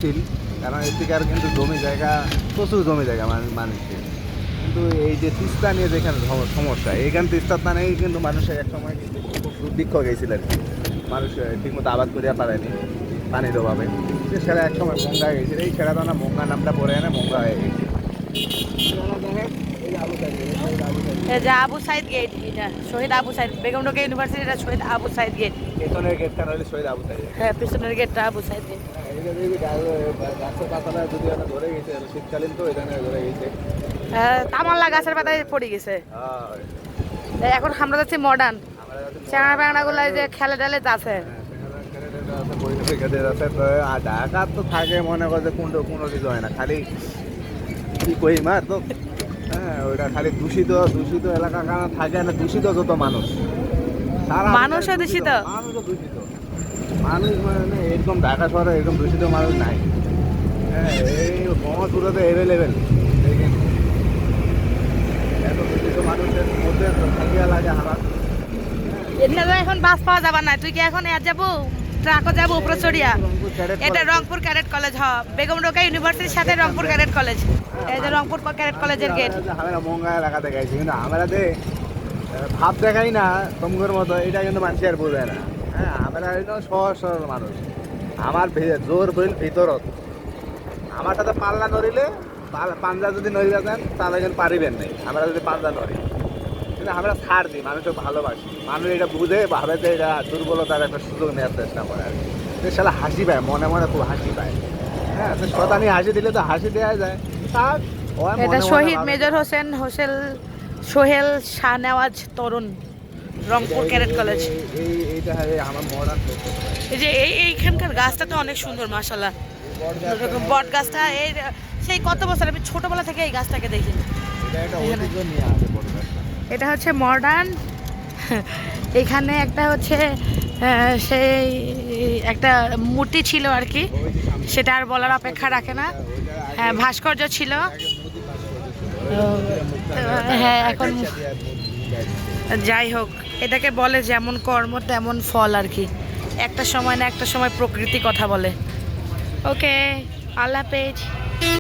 ছিল, কারণ এদিকে কিন্তু জমি জায়গা প্রচুর জমি জায়গা মানুষের। কিন্তু এই যে তিস্তা নিয়ে যেখানে সমস্যা, এইখানে তিস্তা নেই, কিন্তু মানুষের এক সময় কিন্তু খুব দুর্ভিক্ষ গেছিল আর কি। মানুষ ঠিকমতো আবাদ করিয়া পারেনি পানির অভাবে। সেটা এক সময় মঙ্গা গেছিল, এই খেলাটা না মঙ্গা নামটা পড়ে এনে মঙ্গা হয়ে গেছে। এই যে আবু সাইদ গেট, এটা শহীদ আবু সাইদ, বেগম রোকেয়া ইউনিভার্সিটি, এটা শহীদ আবু সাইদ গেট। পেছনের গেটটা হলে শহীদ আবু সাইদ। হ্যাঁ, পিছনের গেটটা আবু সাইদ গেট। গাছের পাতাটা যদি ধরে গেছে, শীতকালীন তো এখানে ধরে গেছে। তামাল্লা গাছের পাতায় পড়ে গেছে। এখন আমরা যাচ্ছি মডার্ন চ্যাংড়া প্যাংড়া গুলো যে খেলে টেলে যাচ্ছে। আর ঢাকা তো থাকে মনে করছে কোনো কিছু হয় না, খালি কি কই মার তো। হ্যাঁ, ওইটা খালি দূষিত দূষিত এলাকা কারণ থাকে না, দূষিত যত মানুষ, মানুষও দূষিত, মানুষও দূষিত। মানুষ মানে এরকম ঢাকা শহরে এরকম দূষিত মানুষ নাই। হ্যাঁ, এই ব্রহ্মপুরতে অ্যাভেলেবেল, দেখেন এত দূষিত মানুষের মধ্যে থাকিয়া লাগে আমার। এদিকে তো এখন বাস পাওয়া যাবে না, তুই কি এখন যাবো ট্রাকও যাবো উপরে চড়িয়া? এটা রংপুর ক্যাডেট কলেজ, হ বেগম রোকেয়া ইউনিভার্সিটির সাথে রংপুর ক্যাডেট কলেজ। এই যে রংপুর ক্যাডেট কলেজের গেট। আমরা মঙ্গা এলাকা দেখাইছি, কিন্তু আমরা ভাব দেখাই না তমগর মতো, এটা কিন্তু মানুষ আর বোঝে না। হ্যাঁ, আমরা সহজ সরল মানুষ। আমার জোর বইল ভিতরত, আমার সাথে পাল্লা নড়িলে পাঞ্জা যদি নড়িয়া যান তাহলে কিন্তু পারিবেন নাই। আমরা যদি পাঞ্জা নড়ি, কিন্তু আমরা ছাড় দিই, মানুষকে ভালোবাসি। মানুষ এটা বুঝে ভাবে যে এটা দুর্বলতার একটা সুযোগ নেওয়ার চেষ্টা করে আর কি। সালা হাসি পায়, মনে মনে খুব হাসি পায়। হ্যাঁ, শতানি হাসি দিলে তো হাসি দেওয়া যায়। তার এটা শহীদ মেজর হোসেন সোহেল শাহনেওয়াজ তরুণ, রংপুর ক্যাডেট কলেজ। এইটা আমার মডার্ন। এই যে এইখানকার গাছটা তো অনেক সুন্দর মাশাআল্লাহ। বট গাছটা এই সেই কত বছর, আমি ছোটবেলা থেকে এই গাছটাকে দেখি। এটা হচ্ছে মডার্ন। এখানে একটা হচ্ছে সেই একটা মূর্তি ছিল আর কি, সেটা আর বলার অপেক্ষা রাখে না। হ্যাঁ, ভাস্কর্য ছিল। হ্যাঁ, এখন যাই হোক, এটাকে বলে যেমন কর্ম তেমন ফল আর কি। একটা সময় না একটা সময় প্রকৃতি কথা বলে। ওকে, আল্লাহ হাফেজ।